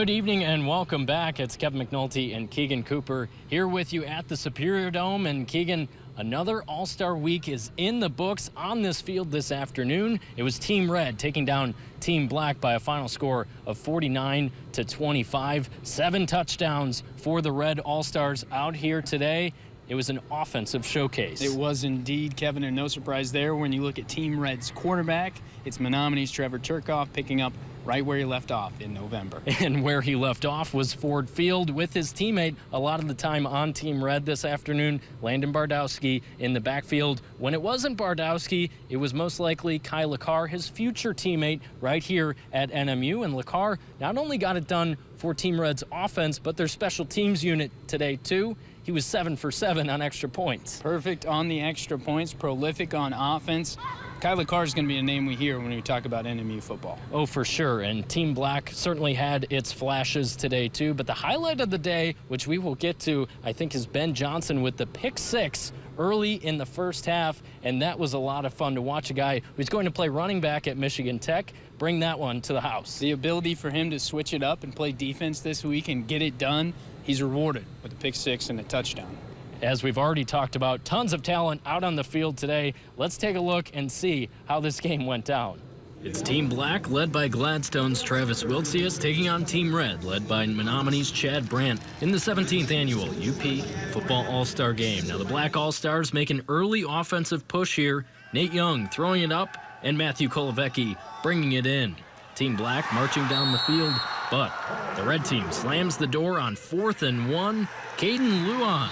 Good evening and welcome back. It's Kevin McNulty and Keegan Cooper here with you at the Superior Dome. And Keegan, another All-Star week is in the books on this field this afternoon. It was Team Red taking down Team Black by a final score of 49-25. 7 touchdowns for the Red All-Stars out here today. It was an offensive showcase. It was indeed, Kevin, and no surprise there when you look at Team Red's quarterback. It's Menominee's Trevor Turcoff picking up right where he left off in November. And where he left off was Ford Field with his teammate a lot of the time on Team Red this afternoon, Landon Bardowski in the backfield. When it wasn't Bardowski, it was most likely Kai LaCar, his future teammate right here at NMU. And LaCar not only got it done for Team Red's offense, but their special teams unit today too. He was 7 for 7 on extra points. Perfect on the extra points, prolific on offense. Kai LaCar is going to be a name we hear when we talk about NMU football. Oh, for sure. And Team Black certainly had its flashes today, too. But the highlight of the day, which we will get to, I think, is Ben Johnson with the pick 6 early in the first half. And that was a lot of fun to watch a guy who's going to play running back at Michigan Tech bring that one to the house. The ability for him to switch it up and play defense this week and get it done, he's rewarded with a pick 6 and a touchdown. As we've already talked about, tons of talent out on the field today. Let's take a look and see how this game went down. It's Team Black, led by Gladstone's Travis Wiltsius, taking on Team Red, led by Menominee's Chad Brandt, in the 17th annual UP Football All-Star Game. Now the Black All-Stars make an early offensive push here. Nate Young throwing it up, and Matthew Kolovecki bringing it in. Team Black marching down the field, but the Red team slams the door on 4th and 1. Caden Luan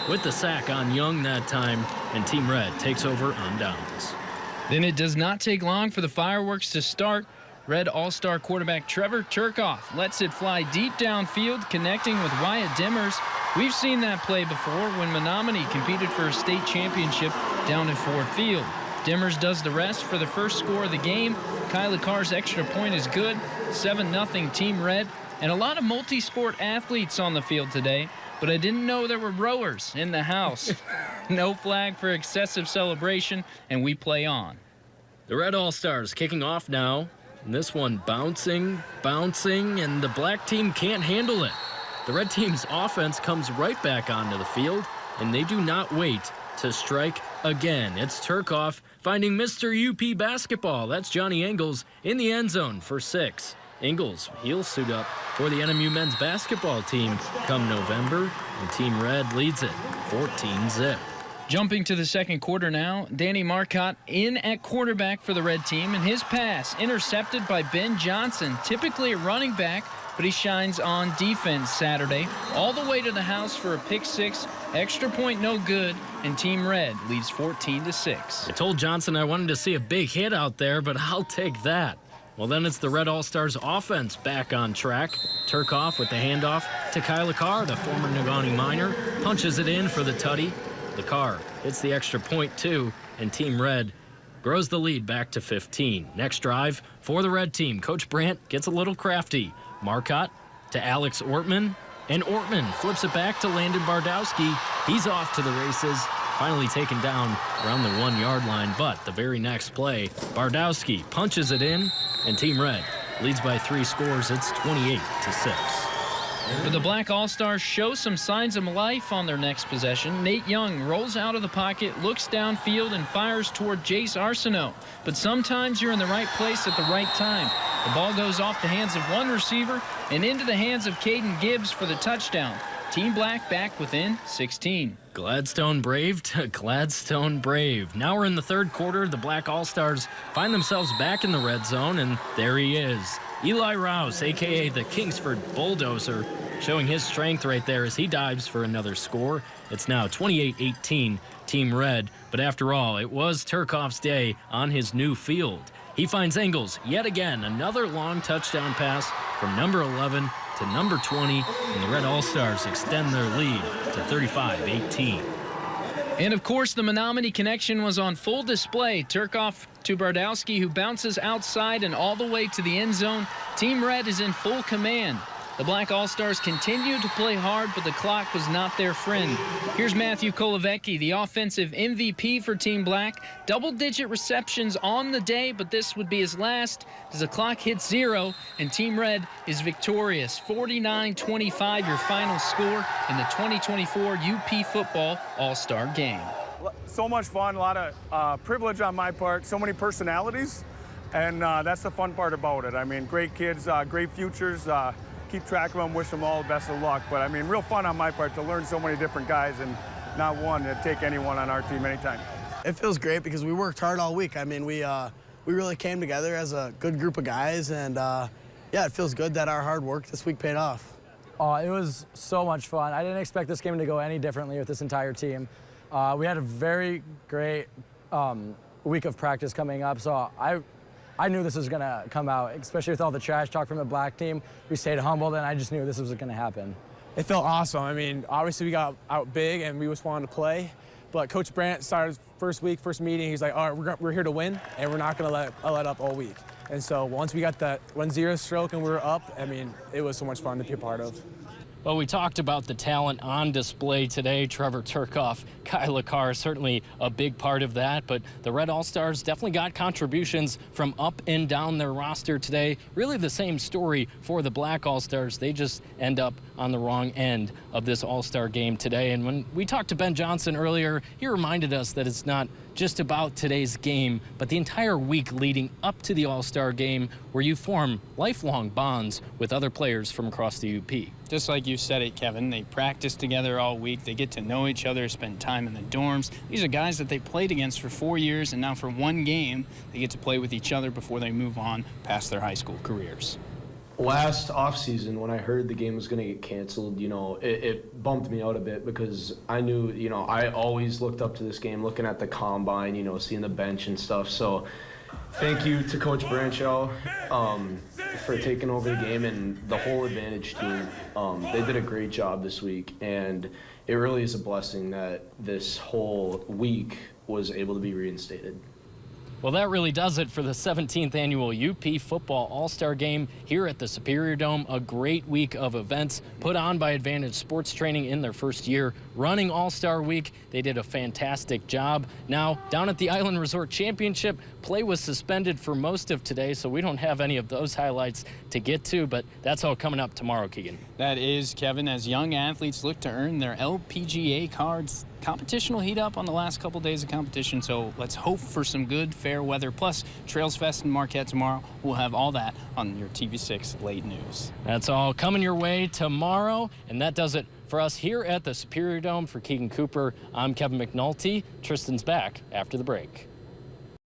with the sack on Young that time, and Team Red takes over on downs. Then it does not take long for the fireworks to start. Red All-Star quarterback Trevor Turcoff lets it fly deep downfield, connecting with Wyatt Dimmers. We've seen that play before when Menominee competed for a state championship down in Ford Field. Dimmers does the rest for the first score of the game. Kai LaCar's extra point is good. 7-0 Team Red. And a lot of multi-sport athletes on the field today. But I didn't know there were rowers in the house. No flag for excessive celebration, and we play on. The Red All-Stars kicking off now. And this one bouncing, and the Black team can't handle it. The Red team's offense comes right back onto the field, and they do not wait to strike again. It's Turcoff finding Mr. UP basketball. That's Johnny Ingles in the end zone for 6. Ingles, he'll suit up for the NMU men's basketball team come November, and Team Red leads it 14-0. Jumping to the second quarter now, Danny Marcotte in at quarterback for the Red team, and his pass intercepted by Ben Johnson, typically a running back, but he shines on defense Saturday. All the way to the house for a pick 6, extra point no good, and Team Red leads 14-6. I told Johnson I wanted to see a big hit out there, but I'll take that. Well, then it's the Red All-Stars offense back on track. Turcoff with the handoff to Kai LaCar, the former Negaunee Miner, punches it in for the tutty. LaCar hits the extra point too, and Team Red grows the lead back to 15. Next drive for the Red team. Coach Brandt gets a little crafty. Marcotte to Alex Ortman, and Ortman flips it back to Landon Bardowski. He's off to the races, finally taken down around the 1-yard line, but the very next play, Bardowski punches it in, and Team Red leads by 3 scores. It's 28-6. But the Black All-Stars show some signs of life on their next possession. Nate Young rolls out of the pocket, looks downfield, and fires toward Jace Arsenault. But sometimes you're in the right place at the right time. The ball goes off the hands of one receiver and into the hands of Caden Gibbs for the touchdown. Team Black back within 16. Gladstone Brave to Gladstone Brave. Now we're in the third quarter. The Black All-Stars find themselves back in the red zone, and there he is. Eli Rouse, a.k.a. the Kingsford Bulldozer, showing his strength right there as he dives for another score. It's now 28-18 Team Red, but after all, it was Turcoff's day on his new field. He finds Ingles yet again, another long touchdown pass from number 11 to number 20, and the Red All-Stars extend their lead to 35-18. And of course, the Menominee connection was on full display. Turcoff to Bardowski, who bounces outside and all the way to the end zone. Team Red is in full command. The Black All-Stars continued to play hard, but the clock was not their friend. Here's Matthew Kolovecki, the offensive MVP for Team Black. Double-digit receptions on the day, but this would be his last as the clock hits 0, and Team Red is victorious. 49-25 your final score in the 2024 UP Football All-Star Game. So much fun, a lot of privilege on my part, so many personalities, and that's the fun part about it. I mean, great kids, great futures. Keep track of them, wish them all the best of luck. But I mean, real fun on my part to learn so many different guys and not one to take anyone on our team anytime. It feels great because we worked hard all week. I mean, we really came together as a good group of guys, and yeah, it feels good that our hard work this week paid off. It was so much fun. I didn't expect this game to go any differently with this entire team. We had a very great week of practice coming up, so I knew this was going to come out, especially with all the trash talk from the Black team. We stayed humbled, and I just knew this was going to happen. It felt awesome. I mean, obviously we got out big, and we just wanted to play. But Coach Brandt started first meeting, he's like, all right, we're here to win, and we're not going to let up all week. And so once we got that 1-0 stroke and we were up, I mean, it was so much fun to be a part of. Well, we talked about the talent on display today. Trevor Turcoff, Kyla Carr, certainly a big part of that. But the Red All-Stars definitely got contributions from up and down their roster today. Really the same story for the Black All-Stars. They just end up on the wrong end of this All-Star game today. And when we talked to Ben Johnson earlier, he reminded us that it's not just about today's game, but the entire week leading up to the All-Star game where you form lifelong bonds with other players from across the UP. Just like you said it, Kevin, they practice together all week. They get to know each other, spend time in the dorms. These are guys that they played against for 4 years, and now for one game, they get to play with each other before they move on past their high school careers. Last offseason, when I heard the game was going to get canceled, you know, it bumped me out a bit because I knew, you know, I always looked up to this game, looking at the combine, you know, seeing the bench and stuff. So thank you to Coach Branchell for taking over the game and the whole Advantage team. They did a great job this week, and it really is a blessing that this whole week was able to be reinstated. Well, that really does it for the 17th annual UP Football All-Star Game here at the Superior Dome. A great week of events put on by Advantage Sports Training in their first year running All-Star Week. They did a fantastic job. Now, down at the Island Resort Championship, play was suspended for most of today, so we don't have any of those highlights to get to, but that's all coming up tomorrow, Keegan. That is, Kevin, as young athletes look to earn their LPGA cards. Competition will heat up on the last couple days of competition, so let's hope for some good, fair weather. Plus, Trails Fest in Marquette tomorrow. We'll have all that on your TV6 Late News. That's all coming your way tomorrow, and that does it for us here at the Superior Dome. For Keegan Cooper, I'm Kevin McNulty. Tristan's back after the break.